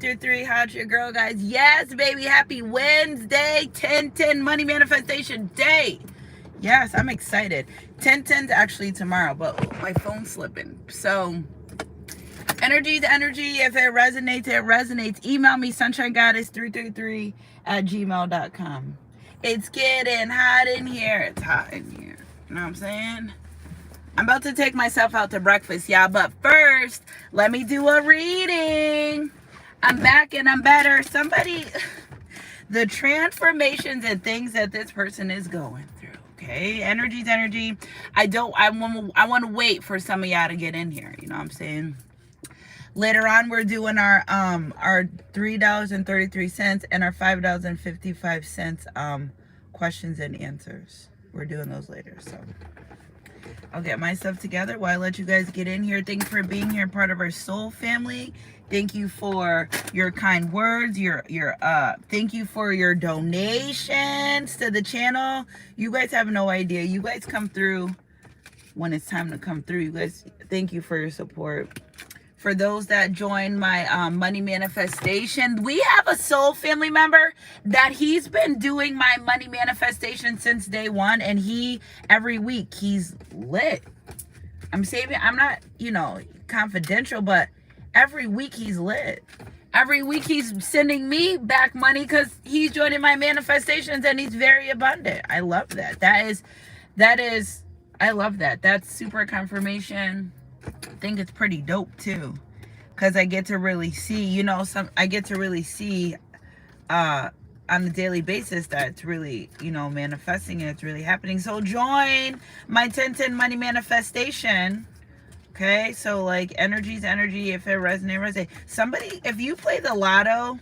through 3. How's your girl, guys? Yes, baby. Happy Wednesday, 10/10 money manifestation day. Yes, I'm excited. 10/10's actually tomorrow, but my phone's slipping. So, energy to energy. If it resonates, it resonates. Email me, sunshinegoddess333@gmail.com. It's getting hot in here. It's hot in here. You know what I'm saying? I'm about to take myself out to breakfast, y'all. But first, let me do a reading. I'm back and I'm better. Somebody, the transformations and things that this person is going through. Okay, energy's energy. I want to wait for some of y'all to get in here. You know what I'm saying? Later on, we're doing our $3.33 and our $5.55 questions and answers. We're doing those later, so I'll get my stuff together while I let you guys get in here. Thank you for being here, part of our soul family. Thank you for your kind words. Thank you for your donations to the channel. You guys have no idea. You guys come through when it's time to come through. You guys, thank you for your support. For those that join my money manifestation, we have a soul family member that he's been doing my money manifestation since day one, and every week he's lit. I'm not, confidential, but every week he's lit. Every week he's sending me back money because he's joining my manifestations and he's very abundant. I love that. I love that. That's super confirmation. I think it's pretty dope too, because I get to really see, I get to really see on a daily basis that it's really, manifesting and it's really happening. So join my 10/10 money manifestation. Okay, so like energy's energy. If it resonates. Somebody, if you play the lotto,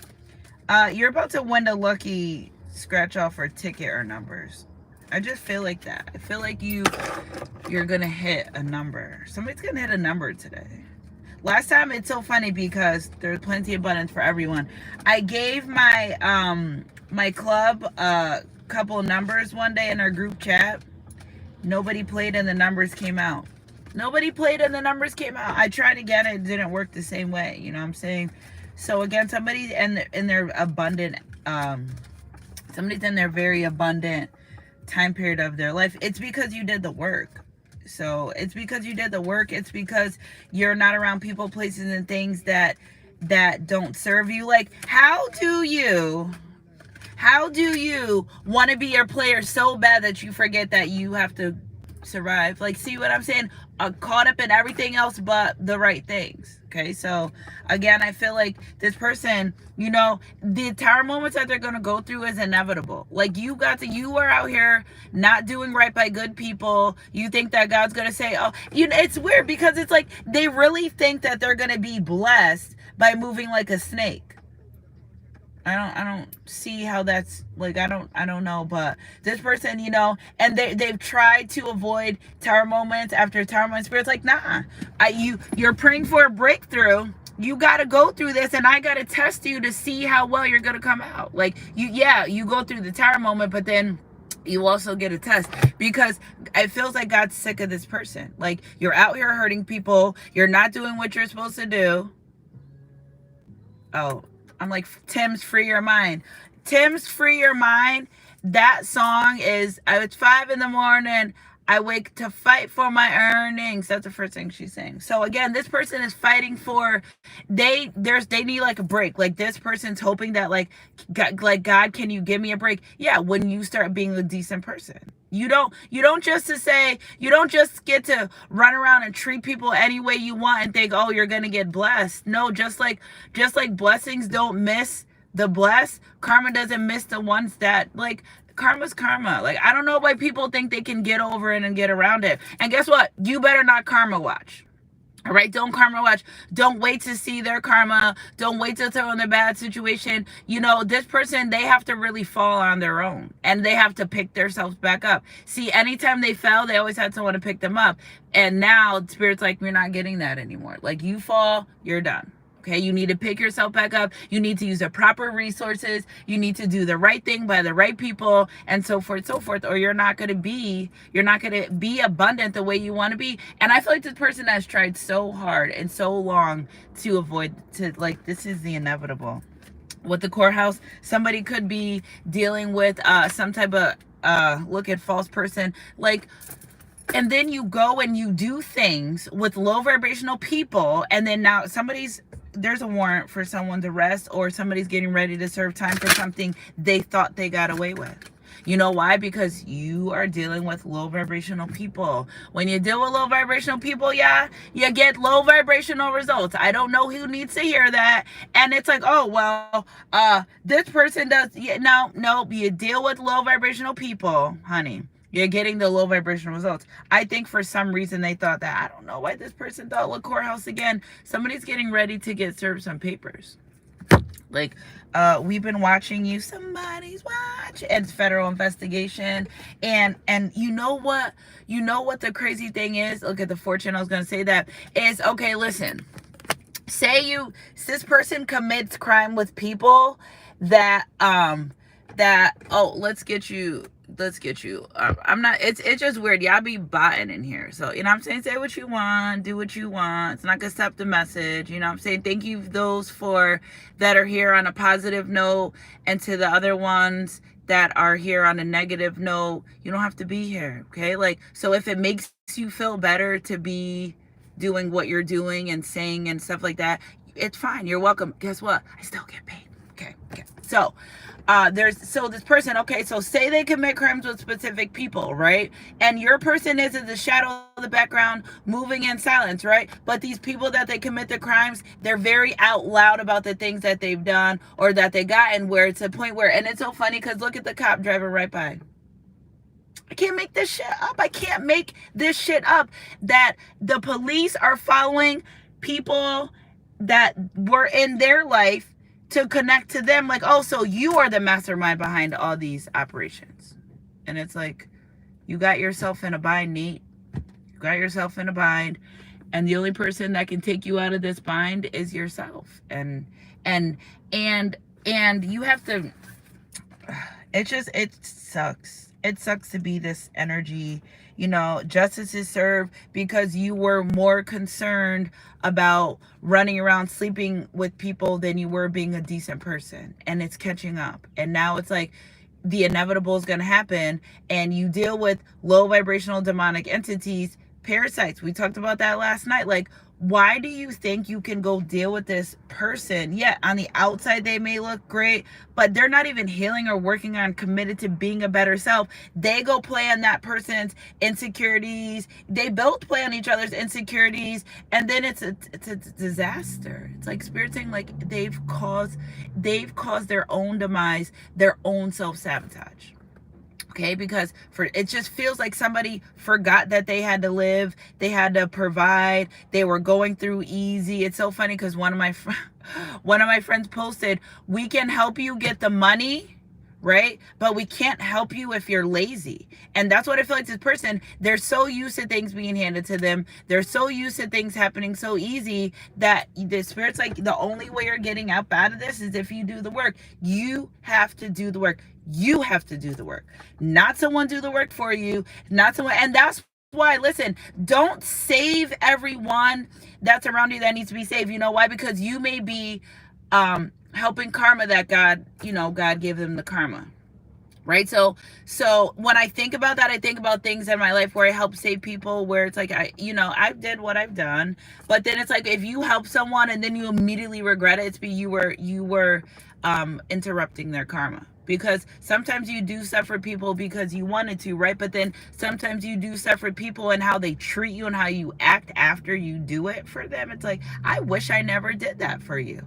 you're about to win a lucky scratch off or ticket or numbers. I just feel like that. I feel like you're gonna hit a number. Somebody's gonna hit a number today. Last time, it's so funny because there's plenty of abundance for everyone. I gave my my club a couple numbers one day in our group chat. Nobody played and the numbers came out. Nobody played and the numbers came out. I tried again, it didn't work the same way. You know what I'm saying? So again, somebody's in their abundant, somebody's in their very abundant time period of their life. It's because you did the work. So it's because you did the work. It's because you're not around people, places, and things that don't serve you. Like, how do you want to be your player so bad that you forget that you have to survive? Like, see what I'm saying? Caught up in everything else but the right things. Okay, so again, I feel like this person, the tower moments that they're gonna go through is inevitable. Like, you are out here not doing right by good people. You think that God's gonna say, oh, it's weird because it's like they really think that they're gonna be blessed by moving like a snake. I don't see how that's like, I don't know, but this person, and they've tried to avoid tower moments after tower moments. Spirit's like, nah, you're praying for a breakthrough. You got to go through this, and I got to test you to see how well you're going to come out. Like, you go through the tower moment, but then you also get a test, because it feels like God's sick of this person. Like, you're out here hurting people. You're not doing what you're supposed to do. Oh, I'm like, Tim's Free Your Mind. Tim's Free Your Mind. That song is, it's 5 a.m. I wake to fight for my earnings. That's the first thing she's saying. So again, this person is fighting for, they need like a break. Like, this person's hoping that like God, can you give me a break? Yeah, when you start being a decent person. You don't just get to run around and treat people any way you want and think, oh, you're gonna get blessed. No, just like blessings don't miss the blessed, karma doesn't miss the ones that, like, karma's karma. Like, I don't know why people think they can get over it and get around it. And guess what? You better not karma watch. All right, don't karma watch. Don't wait to see their karma. Don't wait till they're in a bad situation. This person, they have to really fall on their own, and they have to pick themselves back up. See, anytime they fell, they always had someone to pick them up. And now Spirit's like, you're not getting that anymore. Like, you fall, you're done. Okay, you need to pick yourself back up. You need to use the proper resources. You need to do the right thing by the right people, and so forth, or you're not gonna be abundant the way you want to be. And I feel like this person has tried so hard and so long to avoid like, this is the inevitable. With the courthouse, somebody could be dealing with some type of look at false person, like, and then you go and you do things with low vibrational people, and then now there's a warrant for someone's arrest, or somebody's getting ready to serve time for something they thought they got away with. You know why? Because you are dealing with low vibrational people. When you deal with low vibrational people, yeah, you get low vibrational results. I don't know who needs to hear that. And it's like, oh, well, this person does. Yeah, no, you deal with low vibrational people, honey. You're getting the low vibrational results. I think for some reason they thought that. I don't know why this person thought, look, courthouse again. Somebody's getting ready to get served some papers. Like, we've been watching you. Somebody's watch. It's federal investigation. And you know what? You know what the crazy thing is? Look at the fortune. I was going to say that is, okay, listen. Say this person commits crime with people that, oh, let's get you. I'm not, it's just weird. Y'all be botting in here. So, you know what I'm saying? Say what you want, do what you want. It's not gonna stop the message. You know what I'm saying? Thank you those that are here on a positive note, and to the other ones that are here on a negative note, you don't have to be here. Okay? Like, so if it makes you feel better to be doing what you're doing and saying and stuff like that, it's fine. You're welcome. Guess what? I still get paid. Okay. So, this person, okay, so say they commit crimes with specific people, right? And your person is in the shadow of the background, moving in silence, right? But these people that they commit the crimes, they're very out loud about the things that they've done or that they gotten, where it's a point where, and it's so funny because look at the cop driving right by. I can't make this shit up. That the police are following people that were in their life to connect to them, like, oh, so you are the mastermind behind all these operations. And it's like, you got yourself in a bind, Nate. You got yourself in a bind, and the only person that can take you out of this bind is yourself. And you have to, it sucks. It sucks to be this energy. You know, justice is served because you were more concerned about running around sleeping with people than you were being a decent person. And it's catching up. And now it's like the inevitable is going to happen. And you deal with low vibrational demonic entities, parasites. We talked about that last night. Like, why do you think you can go deal with this person? Yeah, on the outside they may look great, but they're not even healing or working on committed to being a better self. They go play on that person's insecurities. They both play on each other's insecurities, and then it's a disaster. It's like Spirit saying, like, they've caused their own demise, their own self-sabotage. Okay, because it just feels like somebody forgot that they had to live, they had to provide, they were going through easy. It's so funny because one of my friends posted, we can help you get the money, right? But we can't help you if you're lazy. And that's what I feel like this person, they're so used to things being handed to them. They're so used to things happening so easy that the Spirit's like, the only way you're getting out of this is if you do the work. You have to do the work. You have to do the work. Not someone do the work for you. Not someone. And that's why, listen, don't save everyone that's around you that needs to be saved. You know why? Because you may be helping karma that God gave them the karma. Right? So when I think about that, I think about things in my life where I help save people, where it's like, I did what I've done. But then it's like, if you help someone and then you immediately regret it, it's because you were interrupting their karma. Because sometimes you do stuff for people because you wanted to, right? But then sometimes you do stuff for people and how they treat you and how you act after you do it for them. It's like, I wish I never did that for you.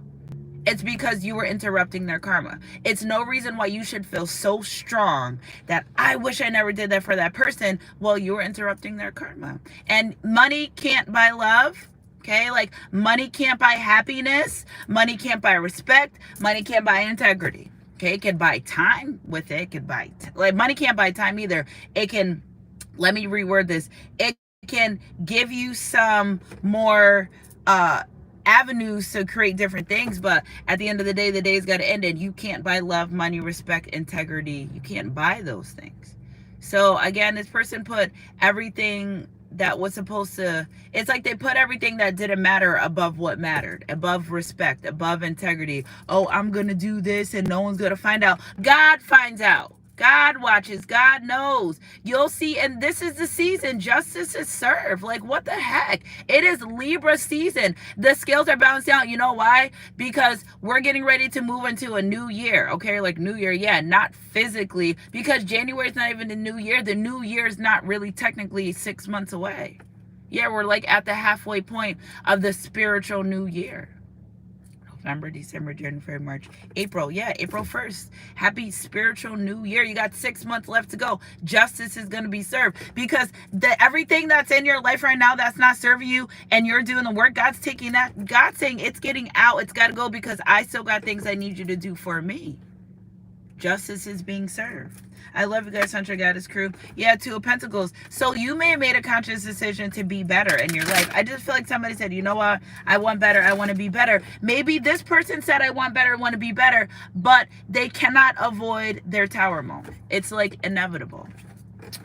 It's because you were interrupting their karma. It's no reason why you should feel so strong that I wish I never did that for that person. Well, you were interrupting their karma. And money can't buy love. Okay? Like, money can't buy happiness. Money can't buy respect. Money can't buy integrity. Okay, it can buy time with it. It can buy, money can't buy time either. It can, let me reword this. It can give you some more avenues to create different things, but at the end of the day's got to end, and you can't buy love, money, respect, integrity. You can't buy those things. So again, this person put everything that was supposed to, it's like they put everything that didn't matter above what mattered, above respect, above integrity. Oh, I'm gonna do this and no one's gonna find out. God finds out. God watches. God knows. You'll see. And this is the season justice is served. Like, what the heck? It is Libra season. The scales are balanced out. You know why? Because we're getting ready to move into a new year. Okay, like new year. Yeah, not physically, because January is not even the new year. The new year is not really technically 6 months away. Yeah, we're like at the halfway point of the spiritual new year. November, December, January, March, April. Yeah, April 1st. Happy spiritual new year. You got 6 months left to go. Justice is going to be served, because everything that's in your life right now that's not serving you and you're doing the work, God's taking that. God's saying it's getting out. It's got to go, because I still got things I need you to do for me. Justice is being served. I love you guys, Sunshine Goddess crew. Yeah, Two of Pentacles. So you may have made a conscious decision to be better in your life. I just feel like somebody said, you know what? I want better. I want to be better. Maybe this person said, I want better, I want to be better, but they cannot avoid their tower moment. It's like inevitable.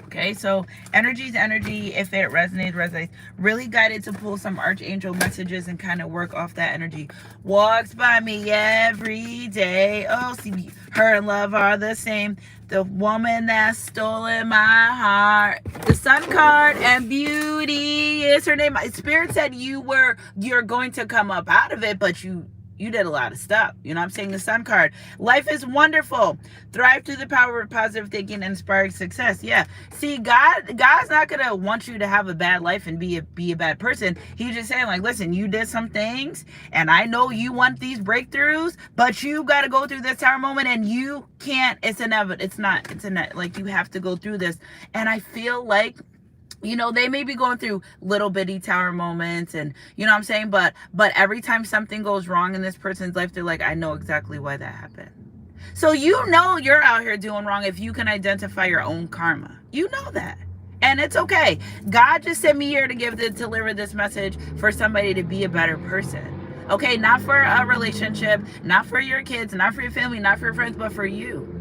Okay, so energy's energy. If it resonates. Really guided to pull some archangel messages and kind of work off that energy. Walks by me every day. Oh, see, her and love are the same. The woman that's stolen my heart. The Sun card and beauty is her name. Spirit said you're going to come up out of it, but you did a lot of stuff. You know what I'm saying? The Sun card. Life is wonderful. Thrive through the power of positive thinking and inspiring success. Yeah. See, God's not going to want you to have a bad life and be a bad person. He's just saying, like, listen, you did some things and I know you want these breakthroughs, but you got to go through this tower moment and you can't. It's inevitable. Like, you have to go through this. And I feel like, you know, they may be going through little bitty tower moments, and you know what I'm saying, but every time something goes wrong in this person's life, they're like, I know exactly why that happened. So you know you're out here doing wrong if you can identify your own karma. You know that. And it's okay. God just sent me here to deliver this message for somebody to be a better person. Okay, not for a relationship, not for your kids, not for your family, not for your friends, but for you.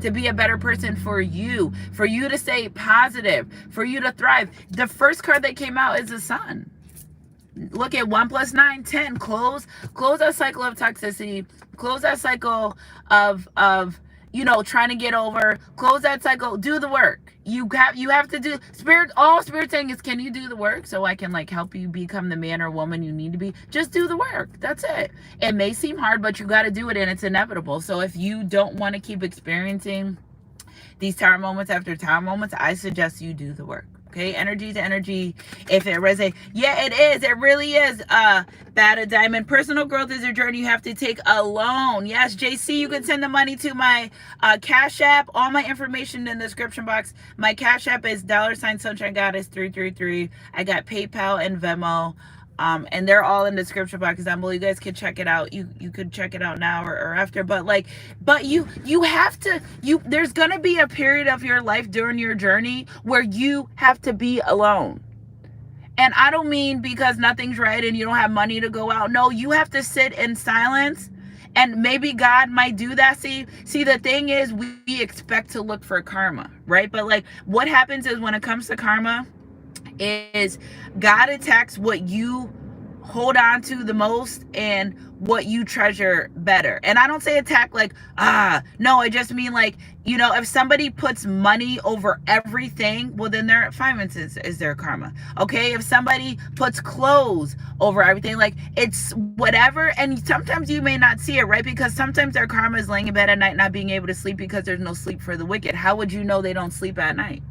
To be a better person for you to stay positive, for you to thrive. The first card that came out is the Sun. Look at 1 + 9, 10. Close that cycle of toxicity. Close that cycle of you know, trying to get over. Close that cycle. Do the work. You have to do spirit. All Spirit saying is, can you do the work so I can like help you become the man or woman you need to be? Just do the work. That's it. It may seem hard, but you got to do it, and it's inevitable. So if you don't want to keep experiencing these tower moments after tower moments, I suggest you do the work. Okay, energy to energy. If it resonates, yeah, it is. It really is. Bad diamond. Personal growth is a journey you have to take alone. Yes, JC, you can send the money to my Cash App. All my information in the description box. My Cash App is $Sunshine Goddess 333. I got PayPal and Venmo. And they're all in the description box down below. You guys can check it out. You could check it out now or after. But you have to, there's gonna be a period of your life during your journey where you have to be alone. And I don't mean because nothing's right and you don't have money to go out. No, you have to sit in silence. And maybe God might do that. See, the thing is, we expect to look for karma, right? But like, what happens is when it comes to karma, is God attacks what you hold on to the most and what you treasure better. And I don't say attack like, no, I just mean like, you know, if somebody puts money over everything, well, then their finances is their karma. Okay, if somebody puts clothes over everything, like it's whatever. And sometimes you may not see it, right? Because sometimes their karma is laying in bed at night not being able to sleep because there's no sleep for the wicked. How would you know they don't sleep at night?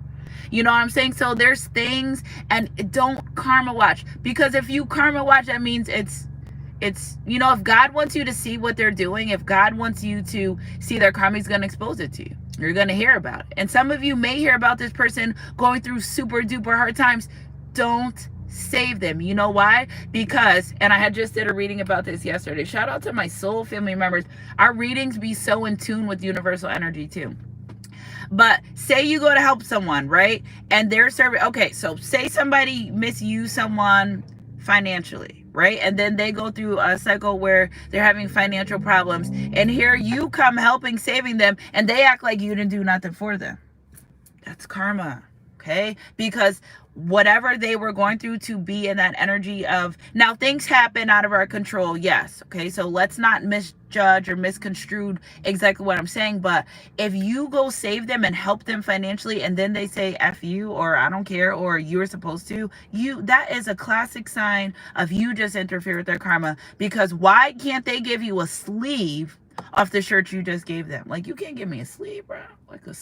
You know what I'm saying? So there's things, and don't karma watch, because if you karma watch, that means it's, you know, if God wants you to see what they're doing, if God wants you to see their karma, he's going to expose it to you. You're going to hear about it. And some of you may hear about this person going through super duper hard times. Don't save them. You know why? Because, and I had just did a reading about this yesterday. Shout out to my soul family members. Our readings be so in tune with universal energy too. But say you go to help someone, right? And they're serving. Okay, so say somebody misused someone financially, right? And then they go through a cycle where they're having financial problems, and here you come helping, saving them, and they act like you didn't do nothing for them. That's karma, okay? Because whatever they were going through to be in that energy of, now things happen out of our control, yes, okay? So let's not misjudge or misconstrue exactly what I'm saying, but if you go save them and help them financially, and then they say F you, or I don't care, or you're supposed to, that is a classic sign of you just interfere with their karma. Because why can't they give you a sleeve off the shirt you just gave them? Like, you can't give me a sleeve, bro. Like, you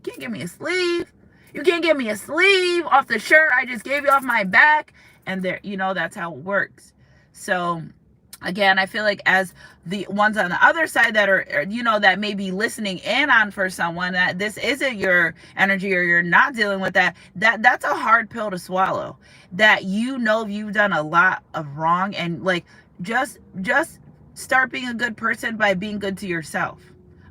can't give me a sleeve. You can't give me a sleeve off the shirt I just gave you off my back. And there, that's how it works. So again, I feel like as the ones on the other side that are, that may be listening in on for someone, that this isn't your energy, or you're not dealing with that's a hard pill to swallow. That you've done a lot of wrong, and like just start being a good person by being good to yourself.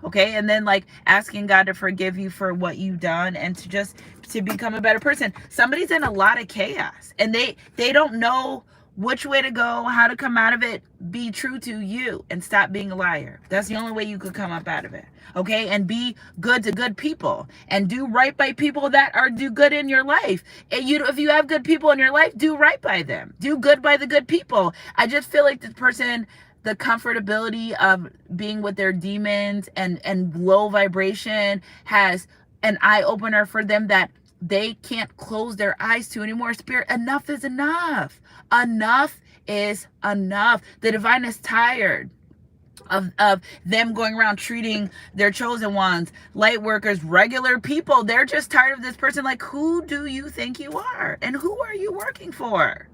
Okay, and then like asking God to forgive you for what you've done, and to become a better person. Somebody's in a lot of chaos, and they don't know which way to go, how to come out of it. Be true to you and stop being a liar. That's the only way you could come up out of it. Okay, and be good to good people, and do right by people that do good in your life. And if you have good people in your life, do right by them. Do good by the good people. I just feel like this person, the comfortability of being with their demons and low vibration, has an eye opener for them that they can't close their eyes to anymore. Spirit, enough is enough. Enough is enough. The divine is tired of them going around treating their chosen ones, light workers, regular people. They're just tired of this person. Like, who do you think you are? And who are you working for?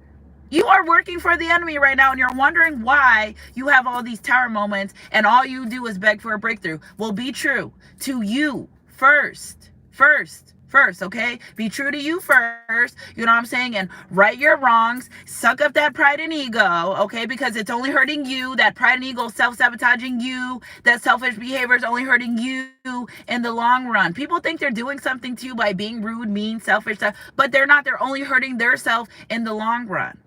You are working for the enemy right now, and you're wondering why you have all these tower moments and all you do is beg for a breakthrough. Well, be true to you first, okay? Be true to you first, you know what I'm saying? And right your wrongs, suck up that pride and ego, okay? Because it's only hurting you. That pride and ego self-sabotaging you. That selfish behavior is only hurting you in the long run. People think they're doing something to you by being rude, mean, selfish, but they're not. They're only hurting their self in the long run.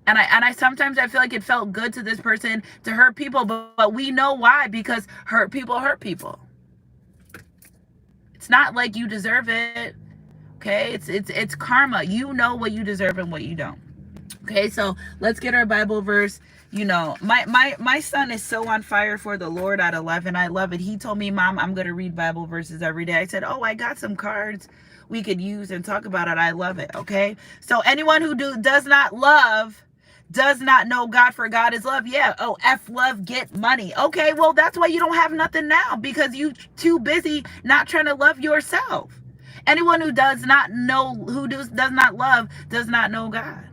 And I sometimes I feel like it felt good to this person to hurt people, but we know why, because hurt people hurt people. It's not like you deserve it. Okay? It's karma. You know what you deserve and what you don't. Okay, so let's get our Bible verse. My son is so on fire for the Lord at 11. I love it. He told me, Mom, I'm going to read Bible verses every day. I said, oh, I got some cards we could use and talk about it. I love it. Okay, so anyone who does not love does not know God, for God is love. Yeah. Oh, F love, get money. Okay, well, that's why you don't have nothing now, because you too busy not trying to love yourself. Anyone who does not does not love does not know God.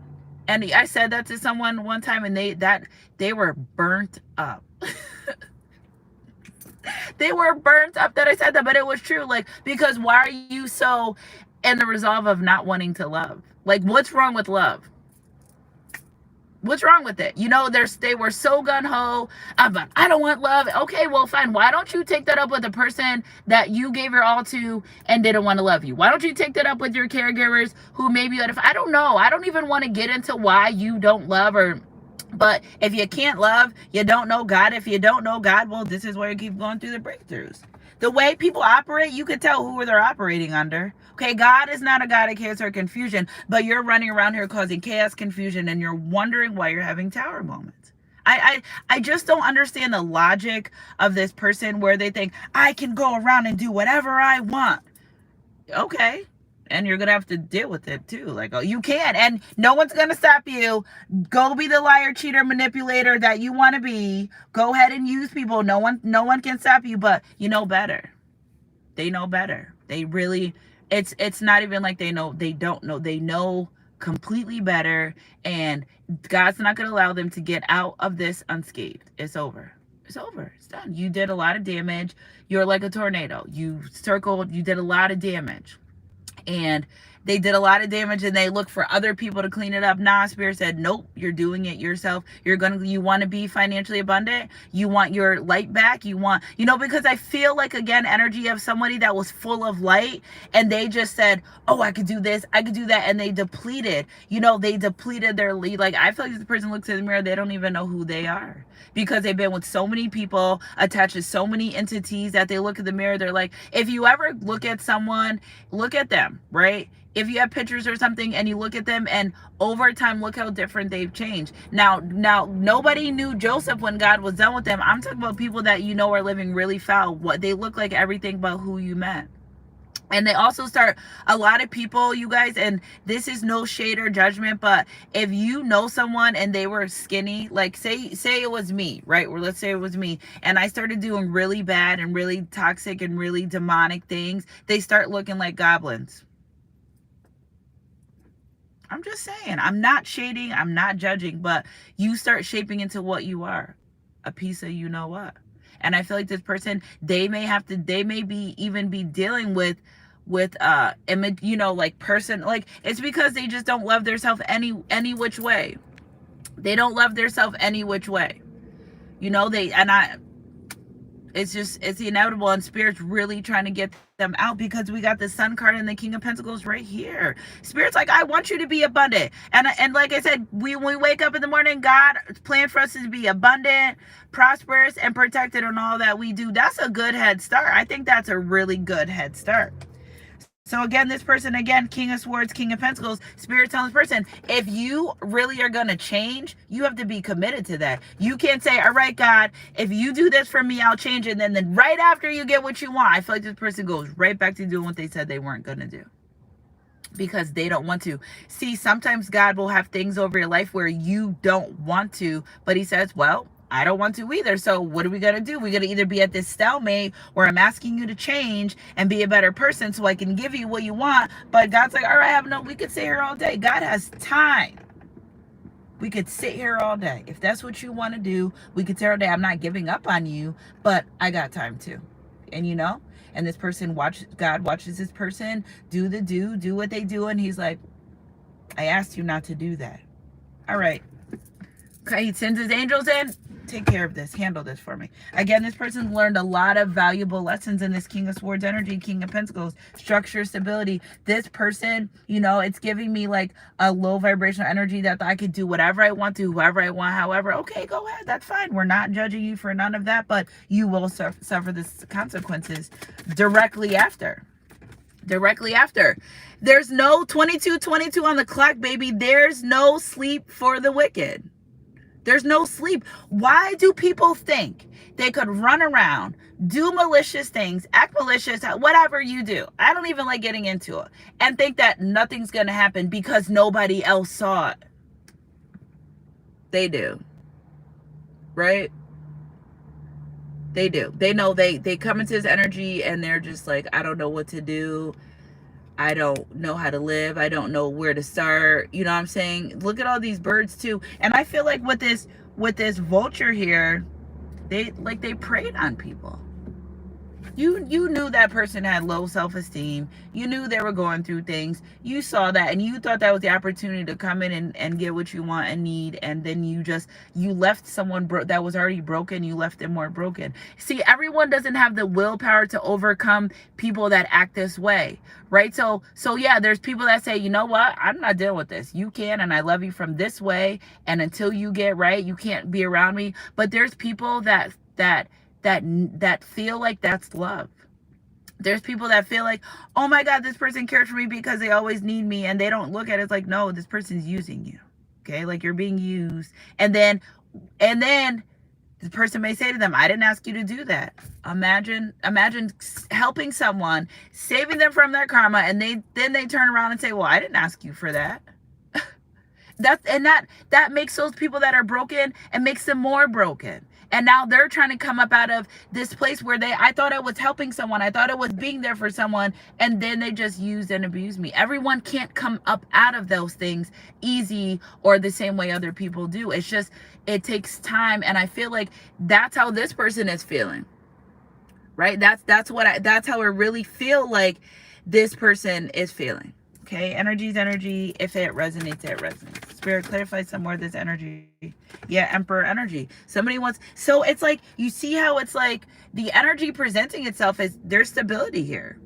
And I said that to someone one time, and they were burnt up. They were burnt up that I said that, but it was true. Like, because why are you so in the resolve of not wanting to love? Like, what's wrong with love? What's wrong with it? They were so gung-ho about, I don't want love. Okay, well, fine. Why don't you take that up with the person that you gave your all to and didn't want to love you? Why don't you take that up with your caregivers who maybe, I don't know. I don't even want to get into why you don't love, but if you can't love, you don't know God. If you don't know God, well, this is where you keep going through the breakthroughs. The way people operate, you could tell who they're operating under. Okay, God is not a God of chaos or confusion, but you're running around here causing chaos, confusion, and you're wondering why you're having tower moments. I just don't understand the logic of this person where they think, I can go around and do whatever I want. Okay, and you're going to have to deal with it too. Like, oh, you can, and no one's going to stop you. Go be the liar, cheater, manipulator that you want to be. Go ahead and use people. No one can stop you, but you know better. They know better. They really, it's not even like they don't know. They know completely better, and God's not going to allow them to get out of this unscathed. It's over. It's over. It's done. You did a lot of damage. You're like a tornado. You did a lot of damage. And They did a lot of damage and they look for other people to clean it up. Nah, Spirit said, nope, you're doing it yourself. You want to be financially abundant. You want your light back. You want, because I feel like, again, energy of somebody that was full of light and they just said, oh, I could do this, I could do that. And they depleted, they depleted their lead. Like, I feel like the person looks in the mirror, they don't even know who they are because they've been with so many people, attached to so many entities that they look in the mirror. They're like, if you ever look at someone, look at them, right? If you have pictures or something and you look at them and over time, look how different they've changed. Now, nobody knew Joseph when God was done with them. I'm talking about people that are living really foul. What they look like everything but who you met. And they also start, a lot of people, you guys, and this is no shade or judgment, but if you know someone and they were skinny, like say it was me, right? Or let's say it was me, and I started doing really bad and really toxic and really demonic things, they start looking like goblins. I'm just saying, I'm not shading, I'm not judging, but you start shaping into what you are, a piece of you know what. And I feel like this person, they may be even be dealing with like person, like it's because they just don't love themselves any which way. They don't love themselves any which way. It's inevitable, and Spirit's really trying to get them out because we got the Sun card and the King of Pentacles right here. Spirit's like, I want you to be abundant. And like I said, when we wake up in the morning, God's plan for us is to be abundant, prosperous, and protected on all that we do. That's a good head start. I think that's a really good head start. So again, this person, King of Swords, King of Pentacles, Spirit telling this person, if you really are going to change, you have to be committed to that. You can't say, all right, God, if you do this for me, I'll change it. And then right after you get what you want, I feel like this person goes right back to doing what they said they weren't going to do. Because they don't want to. See, sometimes God will have things over your life where you don't want to, but he says, well, I don't want to either. So what are we going to do? We're going to either be at this stalemate where I'm asking you to change and be a better person so I can give you what you want. But God's like, all right, we could sit here all day. God has time. We could sit here all day. If that's what you want to do, we could sit all day. I'm not giving up on you, but I got time too. And and this person God watches this person do what they do. And he's like, I asked you not to do that. All right. Okay, he sends his angels in. Take care of this. Handle this for me. Again, this person learned a lot of valuable lessons in this King of Swords energy, King of Pentacles, structure, stability. This person, it's giving me like a low vibrational energy that I could do whatever I want to, whoever I want, however. Okay, go ahead. That's fine. We're not judging you for none of that, but you will suffer the consequences directly after. There's no 22:22 on the clock, baby. There's no sleep for the wicked. There's no sleep. Why do people think they could run around, do malicious things, act malicious, whatever you do? I don't even like getting into it. And think that nothing's going to happen because nobody else saw it. They do. Right? They do. They know they come into this energy and they're just like, I don't know what to do. I don't know how to live. I don't know where to start. You know what I'm saying? Look at all these birds too. And I feel like with this vulture here, they preyed on people. You knew that person had low self-esteem. You knew they were going through things. You saw that and you thought that was the opportunity to come in and get what you want and need. And then you left someone that was already broken. You left them more broken. See, everyone doesn't have the willpower to overcome people that act this way, right? So yeah, there's people that say, you know what? I'm not dealing with this. You can, and I love you from this way. And until you get right, you can't be around me. But there's people that feel like that's love. There's people that feel like, oh my God, this person cares for me because they always need me, and they don't look at it like, no, this person's using you. Okay, like you're being used. And then the person may say to them, I didn't ask you to do that. Imagine helping someone, saving them from their karma, and then they turn around and say, well, I didn't ask you for that. That makes those people that are broken and makes them more broken. And now they're trying to come up out of this place where I thought I was helping someone. I thought I was being there for someone. And then they just used and abused me. Everyone can't come up out of those things easy or the same way other people do. It's just, it takes time. And I feel like that's how this person is feeling, right? That's how I really feel like this person is feeling. Okay, energy is energy. If it resonates, it resonates. Spirit, clarify some more of this energy. Yeah, Emperor energy. Somebody wants, so it's like, you see how it's like the energy presenting itself is there's stability here.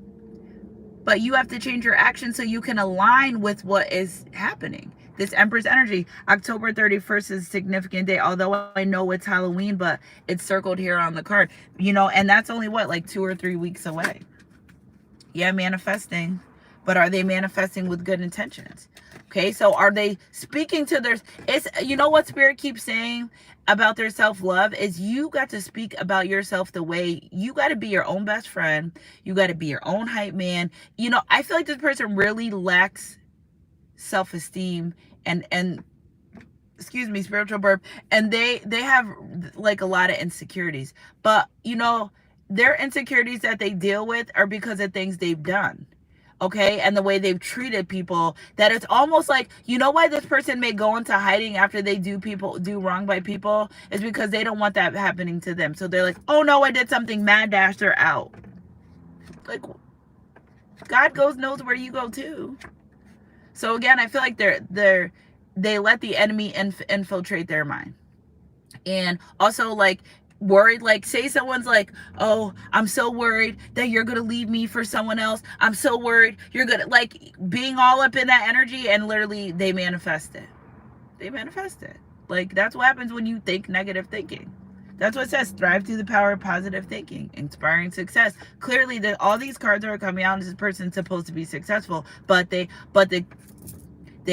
But you have to change your action so you can align with what is happening. This Empress energy, October 31st is a significant day. Although I know it's Halloween, but it's circled here on the card. You know, and that's only what, like 2 or 3 weeks away. Yeah, manifesting. But are they manifesting with good intentions? Okay, so are they speaking to their, it's, you know what Spirit keeps saying about their self-love is you got to speak about yourself the way, you got to be your own best friend. You got to be your own hype man. You know, I feel like this person really lacks self-esteem and excuse me, spiritual burp, and they have like a lot of insecurities. But, you know, their insecurities that they deal with are because of things they've done. Okay, and the way they've treated people, that it's almost like, you know why this person may go into hiding after they do wrong by people, is because they don't want that happening to them. So they're like, oh no, I did something, mad dash, they're out. Like, God knows where you go too. So again, I feel like they let the enemy infiltrate their mind. And also, like, worried, like, say someone's like, oh, I'm so worried that you're gonna leave me for someone else, I'm so worried you're gonna, like, being all up in that energy, and literally they manifest it. Like, that's what happens when you think negative thinking. That's what it says, thrive through the power of positive thinking, inspiring success. Clearly all these cards are coming out, and this person's supposed to be successful, but they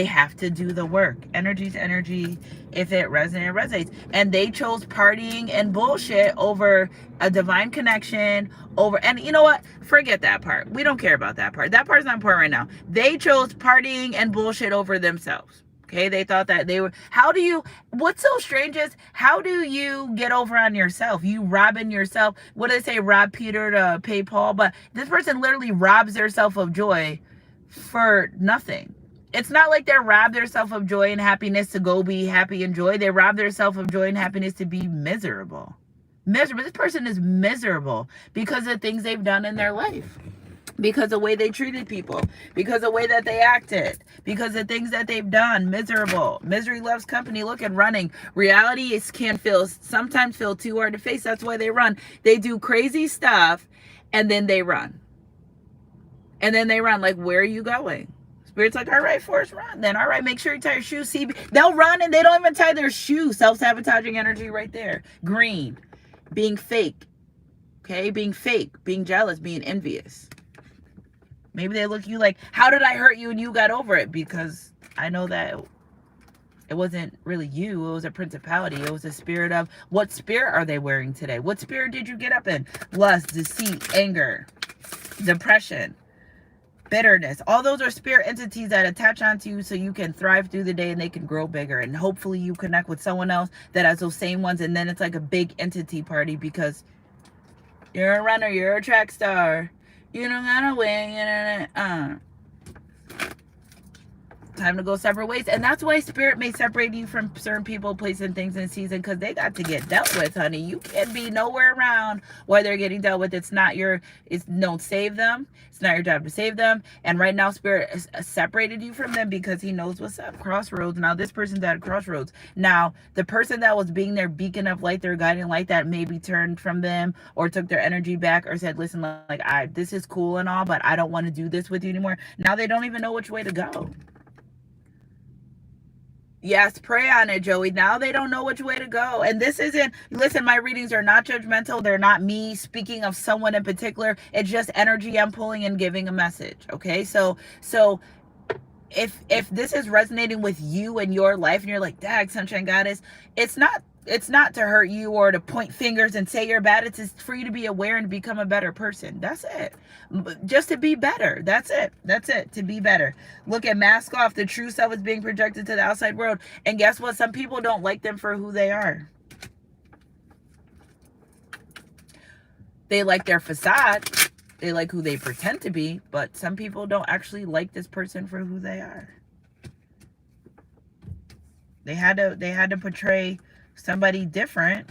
have to do the work. Energy's energy. If it resonates. And they chose partying and bullshit over a divine connection, and you know what? Forget that part. We don't care about that part. That part's not important right now. They chose partying and bullshit over themselves. Okay, they thought that they were, what's so strange is, how do you get over on yourself? You robbing yourself. What do they say? Rob Peter to pay Paul. But this person literally robs themselves of joy for nothing. It's not like they rob themselves of joy and happiness to go be happy and joy. They rob themselves of joy and happiness to be miserable. Miserable. This person is miserable because of things they've done in their life. Because of the way they treated people. Because of the way that they acted. Because of things that they've done. Miserable. Misery loves company. Look at running. Reality can sometimes feel too hard to face. That's why they run. They do crazy stuff and then they run. And then they run. Like, where are you going? Spirit's like, all right, Forrest, run then. All right, make sure you tie your shoes. See, they'll run and they don't even tie their shoes. Self-sabotaging energy right there. Green. Being fake. Okay? Being fake. Being jealous. Being envious. Maybe they look at you like, how did I hurt you and you got over it? Because I know that it wasn't really you. It was a principality. It was a spirit of, what spirit are they wearing today? What spirit did you get up in? Lust, deceit, anger, depression, bitterness. All those are spirit entities that attach onto you so you can thrive through the day and they can grow bigger. And hopefully you connect with someone else that has those same ones, and then it's like a big entity party because you're a runner, you're a track star, you don't gotta win, time to go separate ways. And that's why spirit may separate you from certain people, places, and things in season, because they got to get dealt with, honey. You can't be nowhere around while they're getting dealt with. Don't save them. It's not your job to save them. And right now spirit has separated you from them because he knows what's up. Crossroads. Now this person's at a crossroads. Now the person that was being their beacon of light, their guiding light, that maybe turned from them or took their energy back or said, listen, like, this is cool and all, but I don't want to do this with you anymore. Now they don't even know which way to go. Yes, pray on it, Joey. Now they don't know which way to go. And this isn't, listen, my readings are not judgmental. They're not me speaking of someone in particular. It's just energy I'm pulling and giving a message. Okay, so if this is resonating with you and your life and you're like, dag, Sunshine Goddess, it's not to hurt you or to point fingers and say you're bad. It's just for you to be aware and become a better person. That's it. Just to be better. That's it. To be better. Look at mask off. The true self is being projected to the outside world. And guess what? Some people don't like them for who they are. They like their facade. They like who they pretend to be. But some people don't actually like this person for who they are. They had to portray somebody different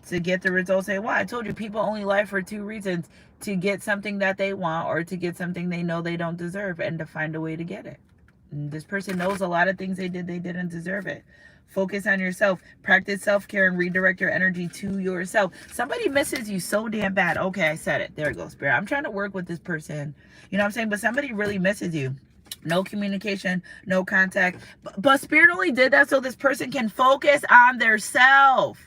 to get the results they want. I told you, people only lie for 2 reasons: to get something that they want, or to get something they know they don't deserve, and to find a way to get it. And this person knows a lot of things they didn't deserve it. Focus on yourself. Practice self-care and redirect your energy to yourself. Somebody misses you so damn bad. Okay, I said it. There it goes, Spirit. I'm trying to work with this person. You know what I'm saying? But somebody really misses you. No communication, no contact. But Spirit only did that so this person can focus on their self.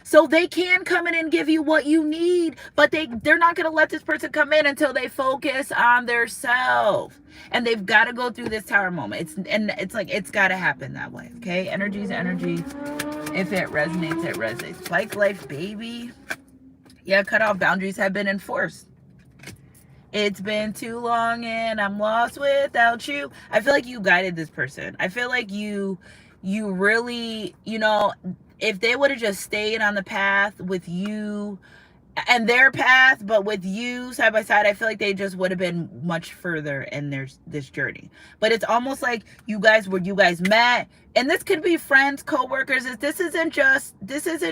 So they can come in and give you what you need, but they're not going to let this person come in until they focus on their self. And they've got to go through this tower moment. It's like, it's got to happen that way. Okay. Energy is energy. If it resonates, it resonates. Like life, baby. Yeah. Cut off boundaries have been enforced. It's been too long and I'm lost without you. I feel like you guided this person. I feel like you really, you know, if they would have just stayed on the path with you and their path, but with you side by side, I feel like they just would have been much further in this journey. But it's almost like you guys met, and this could be friends, co-workers. This isn't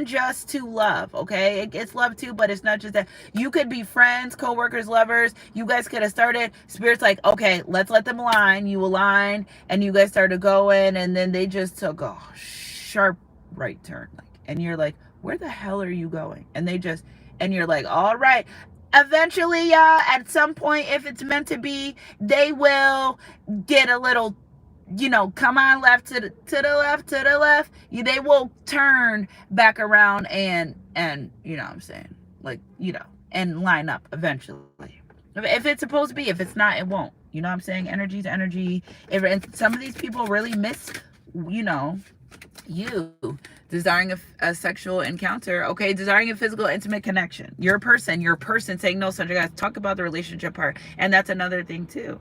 just to love, okay? It's love too, but it's not just that. You could be friends, co-workers, lovers. You guys could have started. Spirit's like, okay, let's let them align. You align, and you guys started going, and then they just took a sharp right turn, and you're like, where the hell are you going? And you're like, all right, eventually, at some point, if it's meant to be, they will get a little, you know, come on left to the left. They will turn back around and you know what I'm saying, like, you know, and line up eventually. If it's supposed to be. If it's not, it won't. You know what I'm saying? Energy to energy. And some of these people really miss, you know, you desiring a sexual encounter, okay, desiring a physical intimate connection. Your person saying no. Such guys, talk about the relationship part. And that's another thing too.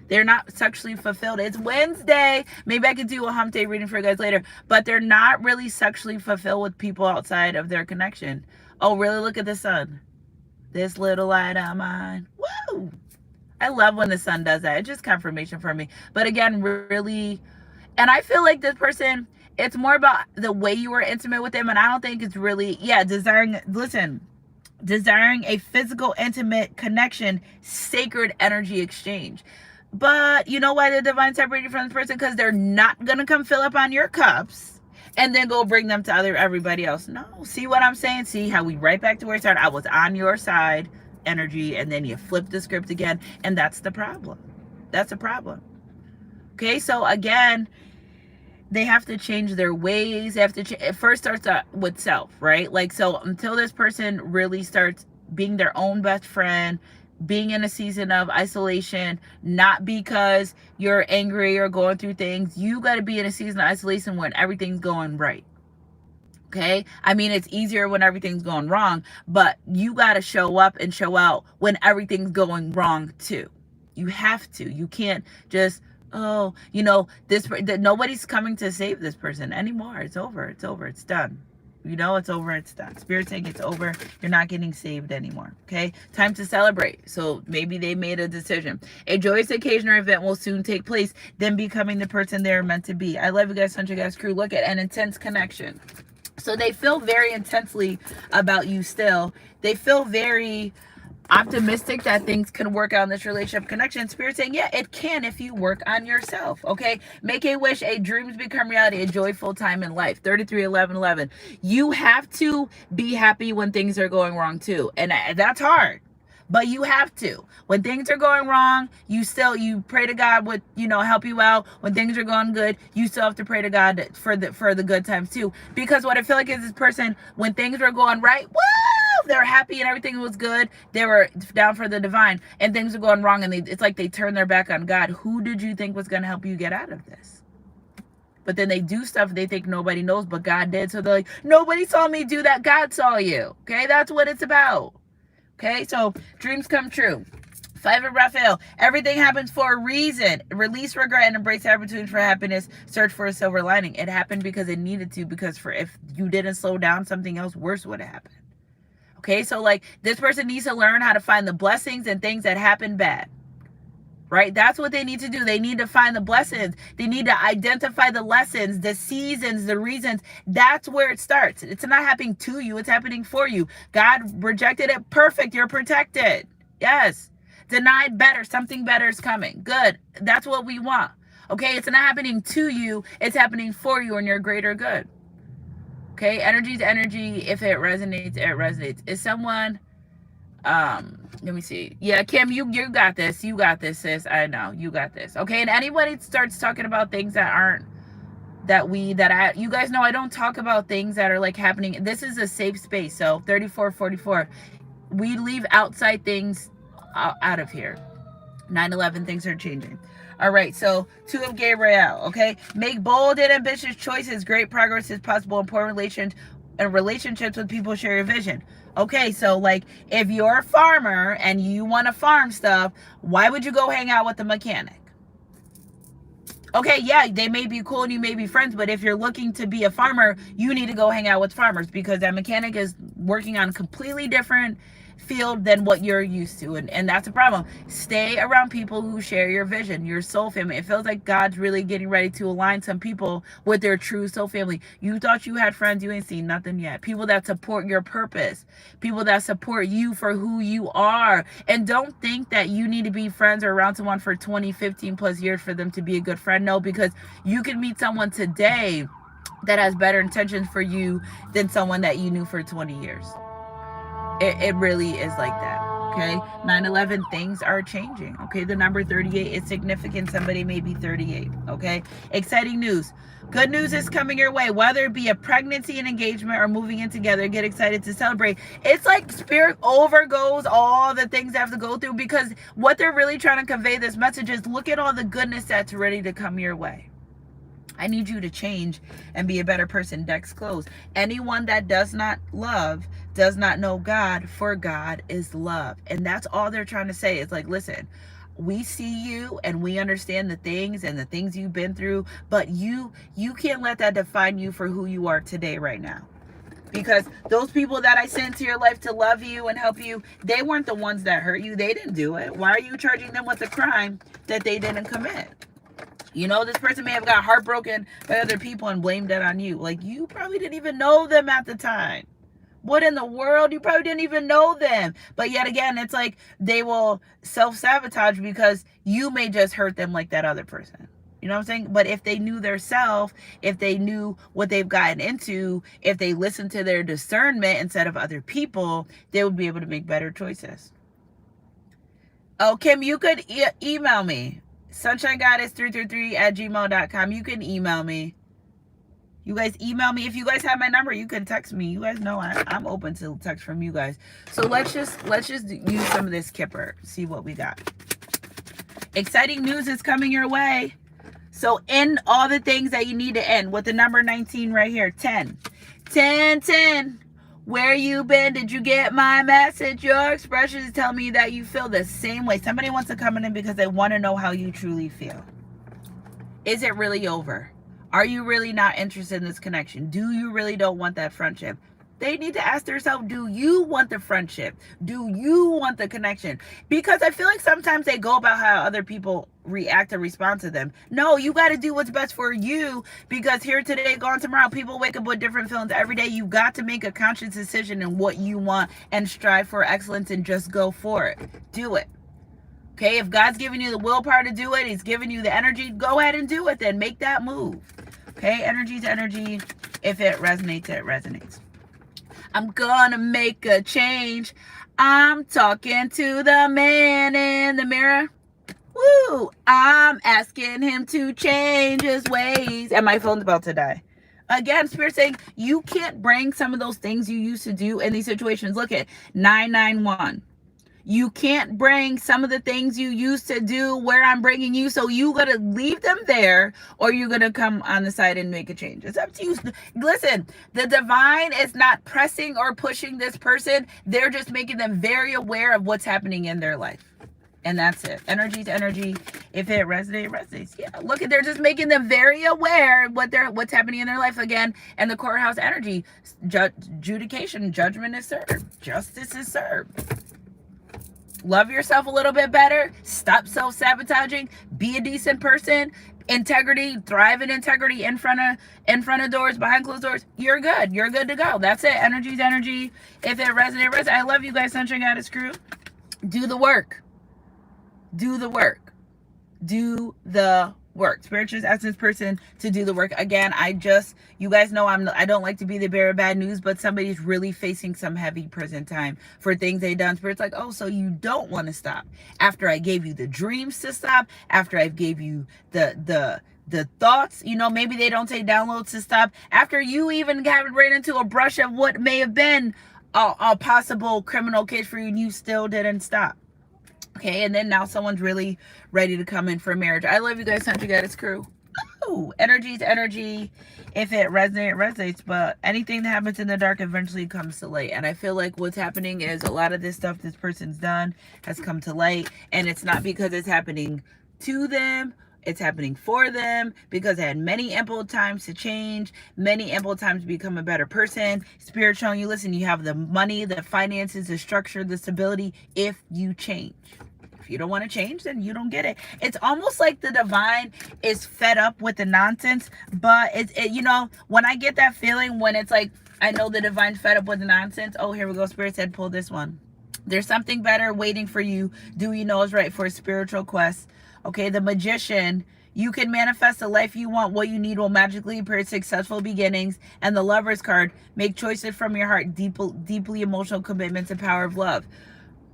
They're not sexually fulfilled. It's Wednesday. Maybe I could do a hump day reading for you guys later, but they're not really sexually fulfilled with people outside of their connection. Oh, really? Look at the sun. This little light of mine. Woo! I love when the sun does that. It's just confirmation for me. But again, really, and I feel like this person, it's more about the way you were intimate with them. And I don't think it's really, desiring a physical, intimate connection, sacred energy exchange. But you know why the divine separated from this person? Because they're not going to come fill up on your cups and then go bring them to everybody else. No. See what I'm saying? See how we right back to where we started? I was on your side, energy, and then you flip the script again. And that's the problem. That's a problem. Okay, so again, they have to change their ways. They have to it first starts with self, right? Like, so until this person really starts being their own best friend, being in a season of isolation, not because you're angry or going through things, you got to be in a season of isolation when everything's going right. Okay, I mean, it's easier when everything's going wrong, but you got to show up and show out when everything's going wrong too. You have to. You can't just, oh, you know, nobody's coming to save this person anymore. It's over. It's over. It's done. You know, it's over. It's done. Spirit saying it's over. You're not getting saved anymore. Okay. Time to celebrate. So maybe they made a decision. A joyous occasion or event will soon take place, then becoming the person they're meant to be. I love you guys, Sunshine Guys crew. Look at an intense connection. So they feel very intensely about you still. They feel very optimistic that things can work out in this relationship connection. Spirit saying, yeah, it can if you work on yourself. Okay, make a wish, a dreams become reality, a joyful time in life. 331111. You have to be happy when things are going wrong too, and that's hard, but you have to. When things are going wrong, you pray to God with, you know, help you out. When things are going good, you still have to pray to God for the good times too. Because what I feel like is this person, when things were going right, woo, they were happy and everything was good. They were down for the divine, and things are going wrong, and it's like they turn their back on God. Who did you think was going to help you get out of this? But then they do stuff they think nobody knows, but God did. So they're like, nobody saw me do that. God saw you. Okay, that's what it's about. Okay, so dreams come true. 5 of Raphael. Everything happens for a reason. Release regret and embrace the opportunity for happiness. Search for a silver lining. It happened because it needed to, because if you didn't slow down, something else worse would have happened. Okay, so like this person needs to learn how to find the blessings and things that happen bad. right? That's what they need to do. They need to find the blessings. They need to identify the lessons, the seasons, the reasons. That's where it starts. It's not happening to you. It's happening for you. God rejected it. Perfect. You're protected. Yes. Denied, better. Something better is coming. Good. That's what we want. Okay. It's not happening to you. It's happening for you and your greater good. Okay. Energy to energy. If it resonates, it resonates. Is someone... let me see. Yeah, Kim, you got this. You got this, sis. I know you got this. Okay. And anybody starts talking about things that aren't, you guys know I don't talk about things that are like happening. This is a safe space. So 3444, we leave outside things out of here. 9/11, things are changing. All right, so 2 of Gabriel. Okay, make bold and ambitious choices. Great progress is possible. Important relationships with people share your vision. Okay, so like if you're a farmer and you want to farm stuff, why would you go hang out with the mechanic? Okay, yeah, they may be cool and you may be friends, but if you're looking to be a farmer, you need to go hang out with farmers, because that mechanic is working on a completely different field than what you're used to, and that's a problem. Stay around people who share your vision, your soul family. It feels like God's really getting ready to align some people with their true soul family. You thought you had friends, you ain't seen nothing yet. People that support your purpose, people that support you for who you are. And don't think that you need to be friends or around someone for 20, 15 plus years for them to be a good friend. No, because you can meet someone today that has better intentions for you than someone that you knew for 20 years. It really is like that. Okay, 9/11, things are changing. Okay, the number 38 is significant. Somebody may be 38. Okay, exciting news. Good news is coming your way. Whether it be a pregnancy, an engagement, or moving in together, get excited to celebrate. It's like spirit overgoes all the things they have to go through, because what they're really trying to convey this message is, look at all the goodness that's ready to come your way. I need you to change and be a better person. Decks closed. Anyone that does not love does not know God, for God is love. And that's all they're trying to say. It's like, listen, we see you and we understand the things you've been through, but you can't let that define you for who you are today, right now. Because those people that I sent to your life to love you and help you, they weren't the ones that hurt you. They didn't do it. Why are you charging them with a crime that they didn't commit? You know, this person may have got heartbroken by other people and blamed it on you. Like, you probably didn't even know them at the time. What in the world? You probably didn't even know them. But yet again, it's like they will self-sabotage because you may just hurt them like that other person. You know what I'm saying? But if they knew their self, if they knew what they've gotten into, if they listened to their discernment instead of other people, they would be able to make better choices. Oh, Kim, you could email me. sunshinegoddess333@gmail.com. You can email me. You guys email me. If you guys have my number, you can text me. You guys know I'm open to text from you guys. So let's just use some of this Kipper. See what we got. Exciting news is coming your way. So end all the things that you need to end with the number 19 right here. 10. 10, 10. Where you been? Did you get my message? Your expressions tell me that you feel the same way. Somebody wants to come in because they want to know how you truly feel. Is it really over? Are you really not interested in this connection? Do you really don't want that friendship? They need to ask themselves, do you want the friendship? Do you want the connection? Because I feel like sometimes they go about how other people react and respond to them. No, you got to do what's best for you, because here today, gone tomorrow. People wake up with different feelings every day. You got to make a conscious decision in what you want and strive for excellence and just go for it. Do it. Okay, if God's giving you the willpower to do it, he's giving you the energy, go ahead and do it then. Make that move. Okay, energy to energy. If it resonates, it resonates. I'm gonna make a change. I'm talking to the man in the mirror. Woo! I'm asking him to change his ways. And my phone's about to die. Again, Spirit saying you can't bring some of those things you used to do in these situations. Look at 991. You can't bring some of the things you used to do where I'm bringing you. So you got to leave them there, or you're going to come on the side and make a change. It's up to you. Listen, the divine is not pressing or pushing this person. They're just making them very aware of what's happening in their life. And that's it. Energy to energy. If it resonates, it resonates. Yeah, look at, they're just making them very aware of what's happening in their life again. And the courthouse energy, adjudication, judgment is served. Justice is served. love yourself a little bit better, stop self-sabotaging, be a decent person, integrity, thrive in integrity in front of doors, behind closed doors, you're good. You're good to go. That's it. Energy's energy. If it resonates. I love you guys. Sunshine Goddess crew. Do the work. Do the work. Do the work. Spiritual essence person to do the work. Again, you guys know I don't like to be the bearer of bad news, but somebody's really facing some heavy prison time for things they've done. Spirit's like, oh, so you don't want to stop. After I gave you the dreams to stop, after I gave you the thoughts, maybe they don't take downloads to stop. After you even got right into a brush of what may have been a possible criminal case for you, and you still didn't stop. Okay, and then now someone's really ready to come in for marriage. I love you guys, Sunshine Goddess crew. Ooh, energy's energy. If it resonates, it resonates. But anything that happens in the dark eventually comes to light. And I feel like what's happening is a lot of this stuff this person's done has come to light. And it's not because it's happening to them. It's happening for them because they had many ample times to change, many ample times to become a better person. Spirit showing you, listen, you have the money, the finances, the structure, the stability if you change. If you don't want to change, then you don't get it. It's almost like the divine is fed up with the nonsense, but when I get that feeling, when it's like, I know the divine's fed up with the nonsense. Oh, here we go. Spirit said, pull this one. There's something better waiting for you. Do you know is right for a spiritual quest? Okay, the Magician, you can manifest the life you want. What you need will magically appear. Successful beginnings. And the Lover's card, make choices from your heart. Deeply emotional commitments and power of love.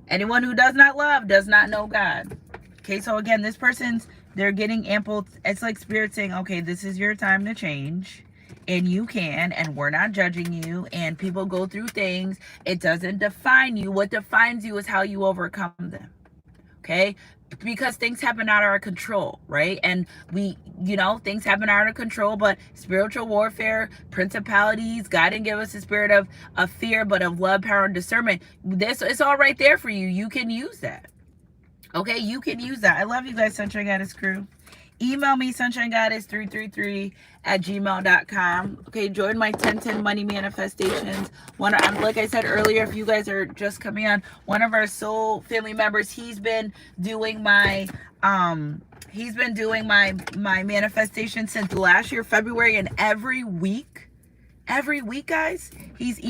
Anyone who does not love does not know God. Okay, so again, this person's, they're getting ample. It's like Spirit saying, okay, this is your time to change. And you can, and we're not judging you. And people go through things. It doesn't define you. What defines you is how you overcome them. Okay, because things happen out of our control, right? And things happen out of control, but spiritual warfare, principalities, God didn't give us a spirit of fear, but of love, power, and discernment. It's all right there for you. You can use that. Okay, you can use that. I love you guys, Sunshine Goddess crew. Email me, sunshinegoddess333@gmail.com. Okay, join my 1010 money manifestations. Like I said earlier, if you guys are just coming on, one of our soul family members, he's been doing my manifestation since last year, February, and every week, guys, he's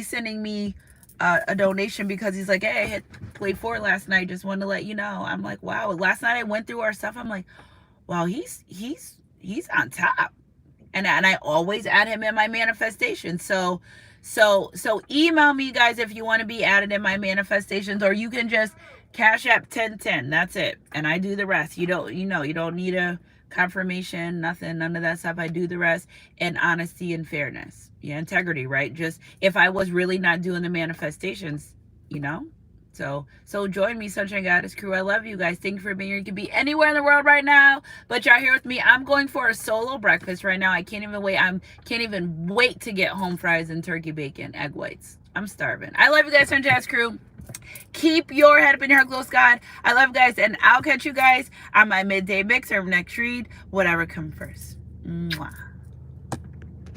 sending me a donation because he's like, hey, I had played 4 last night. Just wanted to let you know. I'm like, wow. Last night I went through our stuff. I'm like, wow, he's on top. And I always add him in my manifestation. So email me, guys, if you want to be added in my manifestations, or you can just Cash App 1010. That's it. And I do the rest. You don't need a confirmation, nothing, none of that stuff. I do the rest in honesty and fairness. Yeah, integrity, right? Just if I was really not doing the manifestations, So join me, Sunshine Goddess crew. I love you guys. Thank you for being here. You can be anywhere in the world right now, but y'all here with me. I'm going for a solo breakfast right now. I can't even wait. Can't even wait to get home fries and turkey bacon, egg whites. I'm starving. I love you guys, Sunshine Goddess crew. Keep your head up in your heart, glow, God. I love you guys, and I'll catch you guys on my midday mix or next read, whatever comes first. Mwah.